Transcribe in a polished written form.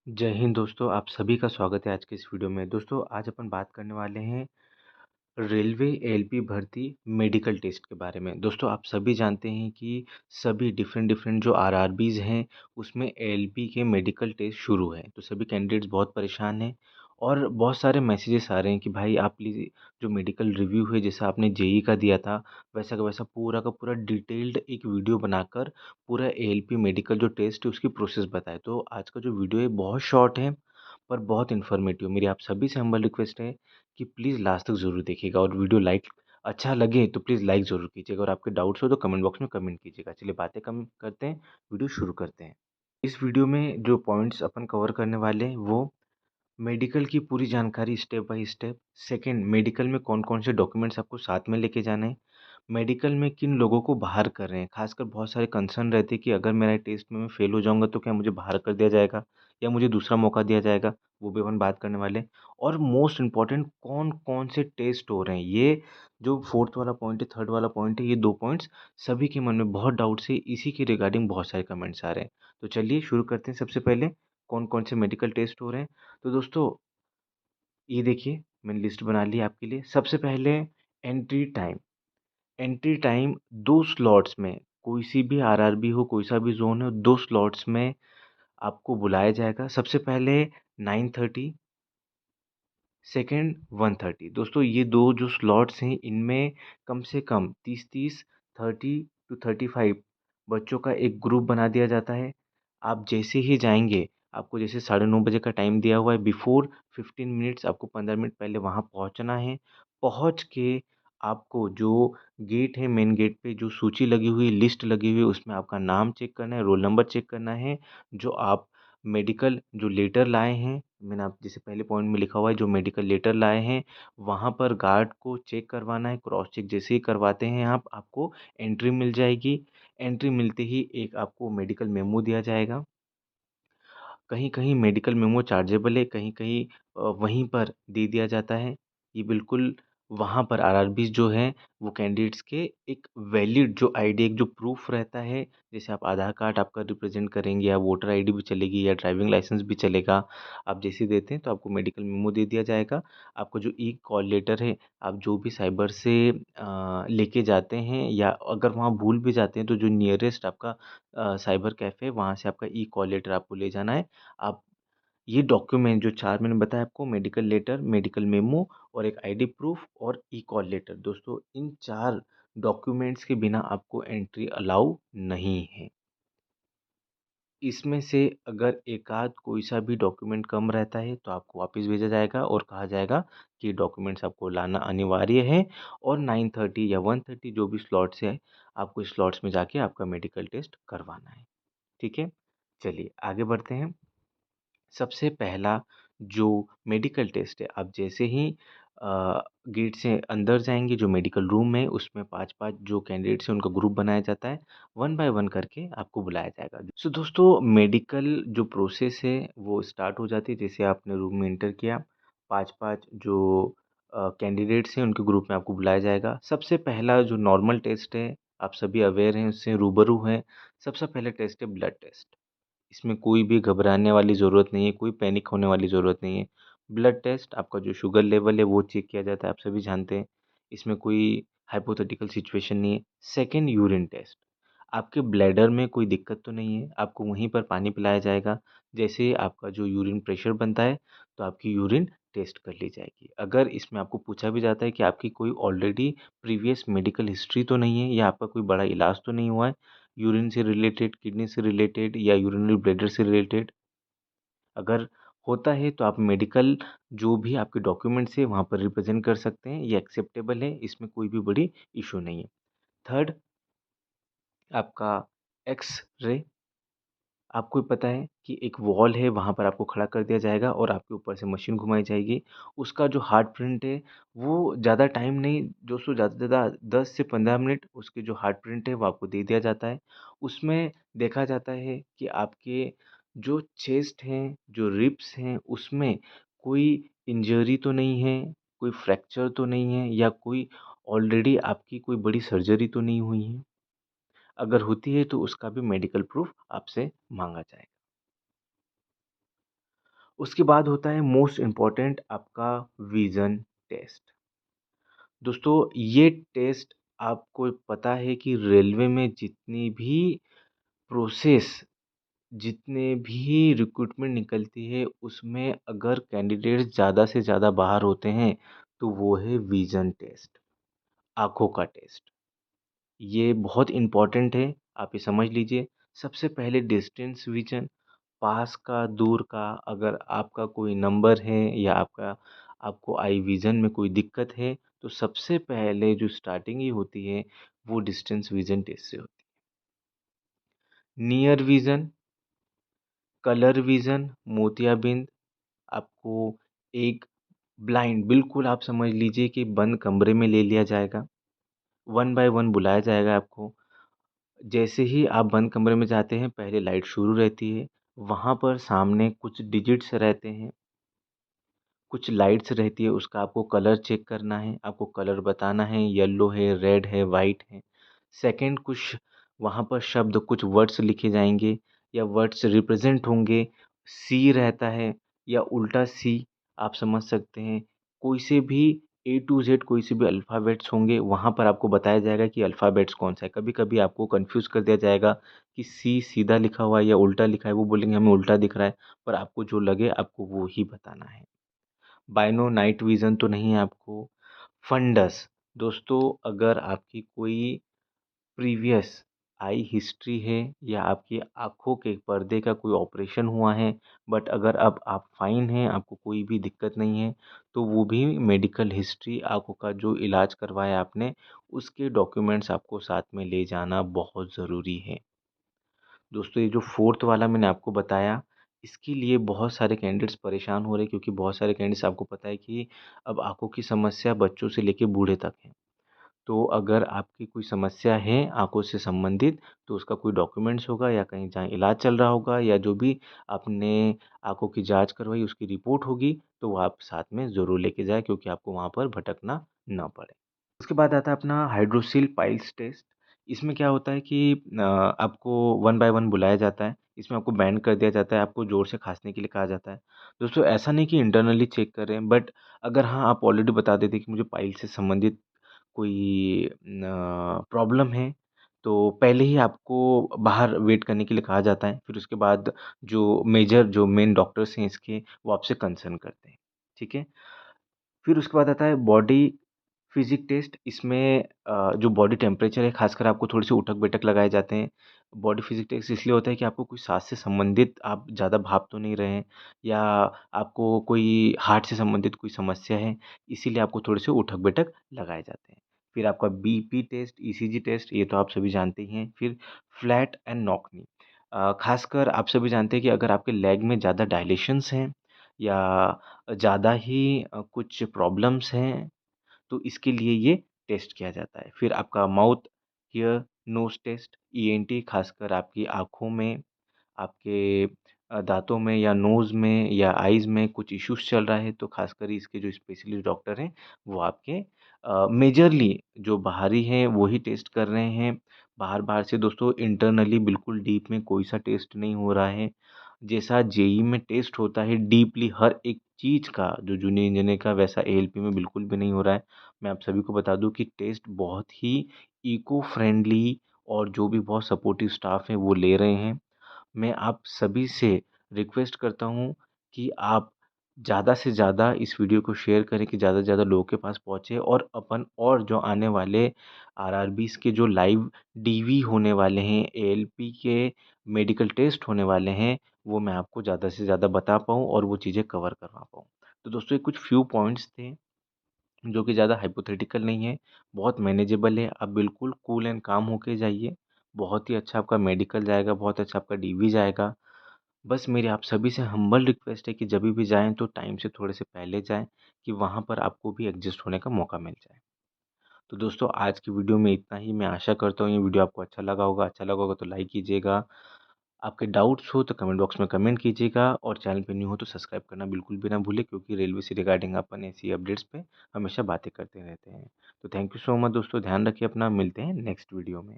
जय हिंद दोस्तों, आप सभी का स्वागत है आज के इस वीडियो में। दोस्तों आज अपन बात करने वाले हैं रेलवे एएलपी भर्ती मेडिकल टेस्ट के बारे में। दोस्तों आप सभी जानते हैं कि सभी डिफरेंट डिफरेंट जो आरआरबीज़ हैं उसमें एएलपी के मेडिकल टेस्ट शुरू हैं। तो सभी कैंडिडेट्स बहुत परेशान हैं और बहुत सारे मैसेजेस आ रहे हैं कि भाई आप प्लीज़ जो मेडिकल रिव्यू है जैसा आपने जेई का दिया था वैसा का वैसा पूरा का पूरा डिटेल्ड एक वीडियो बनाकर पूरा एएलपी मेडिकल जो टेस्ट है उसकी प्रोसेस बताएं। तो आज का जो वीडियो है बहुत शॉर्ट है पर बहुत इन्फॉर्मेटिव। मेरी आप सभी से हम्बल रिक्वेस्ट है कि प्लीज़ लास्ट तक ज़रूर देखिएगा और वीडियो लाइक अच्छा लगे तो प्लीज़ लाइक ज़रूर कीजिएगा और आपके डाउट्स हो तो कमेंट बॉक्स में कमेंट कीजिएगा। चलिए बातें कम करते हैं, वीडियो शुरू करते हैं। इस वीडियो में जो पॉइंट्स अपन कवर करने वाले हैं वो मेडिकल की पूरी जानकारी step by step. Second, medical में कौन कौन से डॉक्यूमेंट्स आपको साथ में लेके जाने हैं। मेडिकल में किन लोगों को बाहर कर रहे हैं, खासकर बहुत सारे कंसर्न रहते हैं कि अगर मेरा टेस्ट में मैं फेल हो जाऊंगा तो क्या मुझे बाहर कर दिया जाएगा या मुझे दूसरा मौका दिया जाएगा, वो भी अपन बात करने वाले हैं। और मोस्ट इम्पॉर्टेंट कौन कौन से टेस्ट हो रहे हैं, ये जो फोर्थ वाला पॉइंट है, थर्ड वाला पॉइंट है, ये दो पॉइंट्स सभी के मन में बहुत डाउट्स है, इसी के रिगार्डिंग बहुत सारे कमेंट्स आ रहे हैं। तो चलिए शुरू करते हैं। सबसे पहले कौन कौन से मेडिकल टेस्ट हो रहे हैं। तो दोस्तों ये देखिए, मैंने लिस्ट बना ली आपके लिए। सबसे पहले entry time. Entry time 2 slots में, कोई सी भी आरआरबी हो, कोई सा भी ज़ोन हो, 2 स्लॉट्स में आपको बुलाया जाएगा। सबसे पहले 9:30, सेकंड 1:30। दोस्तों ये 2 जो स्लॉट्स हैं इनमें कम से कम 30-30, 30 टू 35 बच्चों का एक ग्रुप बना दिया जाता है। आप जैसे ही जाएँगे, आपको जैसे 9:30 बजे का टाइम दिया हुआ है, बिफ़ोर 15 मिनट्स आपको 15 मिनट पहले वहाँ पहुँचना है। पहुँच के आपको जो गेट है, मेन गेट पे जो सूची लगी हुई, लिस्ट लगी हुई है, उसमें आपका नाम चेक करना है, रोल नंबर चेक करना है। जो आप मेडिकल जो लेटर लाए हैं, मैंने आप जैसे पहले पॉइंट में लिखा हुआ है, जो मेडिकल लेटर लाए हैं, वहाँ पर गार्ड को चेक करवाना है। क्रॉस चेक जैसे ही करवाते हैं आप, आपको एंट्री मिल जाएगी। एंट्री मिलते ही एक आपको मेडिकल मेमो दिया जाएगा। कहीं-कहीं मेडिकल मेमो चार्जेबल है, कहीं-कहीं वहीं पर दे दिया जाता है। ये बिल्कुल वहाँ पर आरआरबीज़ जो हैं, वो कैंडिडेट्स के एक वैलिड जो आईडी, एक जो प्रूफ़ रहता है, जैसे आप आधार कार्ड आपका रिप्रेज़ेंट करेंगे या वोटर आईडी भी चलेगी या ड्राइविंग लाइसेंस भी चलेगा। आप जैसे ही देते हैं तो आपको मेडिकल मेमो दे दिया जाएगा। आपको जो ई कॉल लेटर है, आप जो भी साइबर से लेके जाते हैं या अगर वहाँ भूल भी जाते हैं तो जो नियरेस्ट आपका साइबर कैफ़े है, वहाँ से आपका ई कॉल लेटर आपको ले जाना है। आप ये डॉक्यूमेंट जो 4 मैंने बताया आपको, मेडिकल लेटर, मेडिकल मेमो और एक आईडी प्रूफ और ई कॉल लेटर। दोस्तों इन 4 डॉक्यूमेंट्स के बिना आपको एंट्री अलाउ नहीं है। इसमें से अगर एकाध कोई सा भी डॉक्यूमेंट कम रहता है तो आपको वापस भेजा जाएगा और कहा जाएगा कि डॉक्यूमेंट्स आपको लाना अनिवार्य है और 9:30 या 1:30 जो भी स्लॉट्स है, आपको इस स्लॉट्स में जाके आपका मेडिकल टेस्ट करवाना है। ठीक है? चलिए आगे बढ़ते हैं। सबसे पहला जो मेडिकल टेस्ट है, आप जैसे ही गेट से अंदर जाएँगे, जो मेडिकल रूम है उसमें 5-5 जो कैंडिडेट्स हैं उनका ग्रुप बनाया जाता है। वन बाय वन करके आपको बुलाया जाएगा। सो दोस्तों मेडिकल जो प्रोसेस है वो स्टार्ट हो जाती है जैसे आपने रूम में एंटर किया। 5-5 जो कैंडिडेट्स हैं उनके ग्रुप में आपको बुलाया जाएगा। सबसे पहला जो नॉर्मल टेस्ट है, आप सभी अवेयर हैं, उससे रूबरू हैं। सबसे पहला टेस्ट है ब्लड टेस्ट। इसमें कोई भी घबराने वाली ज़रूरत नहीं है, कोई पैनिक होने वाली ज़रूरत नहीं है। ब्लड टेस्ट, आपका जो शुगर लेवल है वो चेक किया जाता है, आप सभी जानते हैं। इसमें कोई हाइपोथेटिकल सिचुएशन नहीं है। Second, urine test. आपके ब्लैडर में कोई दिक्कत तो नहीं है, आपको वहीं पर पानी पिलाया जाएगा। जैसे ही आपका जो यूरिन प्रेशर बनता है, तो आपकी यूरिन टेस्ट कर ली जाएगी। अगर इसमें आपको पूछा भी जाता है कि आपकी कोई ऑलरेडी प्रीवियस मेडिकल हिस्ट्री तो नहीं है या आपका कोई बड़ा इलाज तो नहीं हुआ है, यूरिन से रिलेटेड, किडनी से रिलेटेड या यूरिनरी ब्लैडर से रिलेटेड, अगर होता है तो आप मेडिकल जो भी आपके डॉक्यूमेंट्स है वहाँ पर रिप्रेजेंट कर सकते हैं, ये एक्सेप्टेबल है, इसमें कोई भी बड़ी इशू नहीं है। थर्ड, आपका एक्स-रे। आपको भी पता है कि एक वॉल है, वहाँ पर आपको खड़ा कर दिया जाएगा और आपके ऊपर से मशीन घुमाई जाएगी। उसका जो हार्ट प्रिंट है, वो ज़्यादा टाइम नहीं, दोस्तों ज़्यादा से ज़्यादा 10 से 15 मिनट उसकी जो हार्ट प्रिंट है, वो आपको दे दिया जाता है। उसमें देखा जाता है कि आपके जो चेस्ट हैं, जो रिब्स हैं, उसमें कोई इंजरी तो नहीं है, कोई फ्रैक्चर तो नहीं है या कोई ऑलरेडी आपकी कोई बड़ी सर्जरी तो नहीं हुई है। अगर होती है तो उसका भी मेडिकल प्रूफ आपसे माँगा जाएगा। उसके बाद होता है मोस्ट इम्पोर्टेंट आपका विज़न टेस्ट। दोस्तों ये टेस्ट आपको पता है कि रेलवे में प्रोसेस जितने भी रिक्रूटमेंट निकलती है उसमें अगर कैंडिडेट्स ज़्यादा से ज़्यादा बाहर होते हैं तो वो है विज़न टेस्ट, आँखों का टेस्ट। ये बहुत इम्पोर्टेंट है, आप ये समझ लीजिए। सबसे पहले डिस्टेंस विज़न, पास का, दूर का, अगर आपका कोई नंबर है या आपको आई विज़न में कोई दिक्कत है, तो सबसे पहले जो स्टार्टिंग ही होती है, वो डिस्टेंस विज़न टेस्ट से होती है। नियर विज़न, कलर विज़न, मोतियाबिंद, आपको एक ब्लाइंड बिल्कुल आप समझ लीजिए कि बंद कमरे में ले लिया जाएगा, वन बाय वन बुलाया जाएगा आपको। जैसे ही आप बंद कमरे में जाते हैं, पहले लाइट शुरू रहती है, वहाँ पर सामने कुछ डिजिट्स रहते हैं, कुछ लाइट्स रहती है, उसका आपको कलर चेक करना है, आपको कलर बताना है, येलो है, रेड है, वाइट है। सेकंड, कुछ वहाँ पर शब्द, कुछ वर्ड्स लिखे जाएँगे या वर्ड्स रिप्रेज़ेंट होंगे। सी रहता है या उल्टा सी, आप समझ सकते हैं। कोई से भी ए टू ज़ेड कोई से भी अल्फ़ाबेट्स होंगे, वहाँ पर आपको बताया जाएगा कि अल्फ़ाबेट्स कौन-सा है। कभी-कभी आपको कन्फ्यूज़ कर दिया जाएगा कि सी सीधा लिखा हुआ है या उल्टा लिखा है, वो बोलेंगे हमें उल्टा दिख रहा है, पर आपको जो लगे आपको वो ही बताना है। बाइनो नाइट विज़न तो नहीं है आपको। फंडस, दोस्तों अगर आपकी कोई प्रीवियस आई हिस्ट्री है या आपकी आँखों के पर्दे का कोई ऑपरेशन हुआ है, बट अगर अब आप फ़ाइन हैं, आपको कोई भी दिक्कत नहीं है, तो वो भी मेडिकल हिस्ट्री, आँखों का जो इलाज करवाया आपने, उसके डॉक्यूमेंट्स आपको साथ में ले जाना बहुत ज़रूरी है। दोस्तों ये जो फोर्थ वाला मैंने आपको बताया, इसके लिए बहुत सारे कैंडिडेट्स परेशान हो रहे हैं, क्योंकि बहुत सारे कैंडिडेट्स, आपको पता है कि अब आँखों की समस्या बच्चों से लेके बूढ़े तक है। तो अगर आपकी कोई समस्या है आँखों से संबंधित, तो उसका कोई डॉक्यूमेंट्स होगा या कहीं जहाँ इलाज चल रहा होगा या जो भी आपने आँखों की जाँच करवाई उसकी रिपोर्ट होगी, तो वो आप साथ में ज़रूर लेके जाएँ, क्योंकि आपको वहाँ पर भटकना ना पड़े। उसके बाद आता है अपना हाइड्रोसिल पाइल्स टेस्ट। इसमें क्या होता है कि आपको वन बाय वन बुलाया जाता है। इसमें आपको बैंड कर दिया जाता है, आपको ज़ोर से खाँसने के लिए कहा जाता है। दोस्तों ऐसा नहीं कि इंटरनली चेक कर रहे हैं, बट अगर हाँ, आप ऑलरेडी बता देते हैं कि मुझे पाइल से संबंधित कोई प्रॉब्लम है, तो पहले ही आपको बाहर वेट करने के लिए कहा जाता है। फिर उसके बाद जो मेन डॉक्टर्स हैं इसके, वो आपसे कंसर्न करते हैं। ठीक है? फिर उसके बाद आता है बॉडी फिज़िक टेस्ट। इसमें जो बॉडी टेम्परेचर है, ख़ासकर आपको थोड़ी-सी उठक-बैठक लगाए जाते हैं। बॉडी फिज़िक टेस्ट इसलिए होता है कि आपको कोई सांस से संबंधित आप ज़्यादा भाप तो नहीं रहे हैं, या आपको कोई हार्ट से संबंधित कोई समस्या है, इसीलिए आपको थोड़े-से उठक-बैठक लगाए जाते हैं। फिर आपका बीपी टेस्ट, ईसीजी टेस्ट, ये तो आप सभी जानते ही हैं। फिर फ्लैट एंड नॉक नी, ख़ासकर आप सभी जानते हैं कि अगर आपके लेग में ज़्यादा डायलेशंस हैं या ज़्यादा ही कुछ प्रॉब्लम्स हैं, तो इसके लिए ये टेस्ट किया जाता है। फिर आपका mouth, ear, nose test, ENT, खासकर आपकी आँखों में, आपके दाँतों में या नोज़ में या आइज़ में कुछ इश्यूज़ चल रहा है, तो खासकर इसके जो स्पेशलिस्ट डॉक्टर हैं, वो आपके मेजरली जो बाहरी हैं, वो ही टेस्ट कर रहे हैं। बाहर-बाहर से दोस्तों इंटरनली बिल्कुल डीप में कोई सा टेस्ट नहीं हो रहा है। जैसा जेईई में टेस्ट होता है डीपली हर एक चीज़ का, जो जूनियर इंजीनियर का, वैसा एएलपी में बिल्कुल भी नहीं हो रहा है। मैं आप सभी को बता दूँ कि टेस्ट बहुत ही इको फ्रेंडली और जो भी बहुत सपोर्टिव स्टाफ हैं, वो ले रहे हैं। मैं आप सभी से रिक्वेस्ट करता हूँ कि आप ज़्यादा से ज़्यादा इस वीडियो को शेयर करें कि ज़्यादा से ज़्यादा लोगों के पास पहुँचे, और जो आने वाले आरआरबीज़ के जो लाइव डीवी होने वाले हैं, एएलपी के मेडिकल टेस्ट होने वाले हैं, वो मैं आपको ज़्यादा से ज़्यादा बता पाऊँ और वो चीज़ें कवर करवा पाऊँ। तो दोस्तों ये कुछ फ्यू पॉइंट्स थे जो कि ज़्यादा हाइपोथेटिकल नहीं है, बहुत मैनेजेबल है। आप बिल्कुल कूल एंड काम होके जाइए। बहुत ही अच्छा आपका मेडिकल जाएगा, बहुत अच्छा आपका डीवी जाएगा। बस मेरी आप सभी से हम्बल रिक्वेस्ट है कि जभी भी जाएँ तो टाइम से थोड़े से पहले जाएँ, कि वहाँ पर आपको भी एडजस्ट होने का मौका मिल जाए। तो दोस्तों आज की वीडियो में इतना ही। मैं आशा करता हूँ ये वीडियो आपको अच्छा लगा होगा तो लाइक कीजिएगा। आपके डाउट्स हो तो कमेंट बॉक्स में कमेंट कीजिएगा, और चैनल पे न्यू हो तो सब्सक्राइब करना बिल्कुल भी ना भूलें, क्योंकि रेलवे से रिगार्डिंग अपन ऐसी अपडेट्स पे हमेशा बातें करते रहते हैं। तो थैंक यू सो मच दोस्तों, ध्यान रखिए अपना, मिलते हैं नेक्स्ट वीडियो में।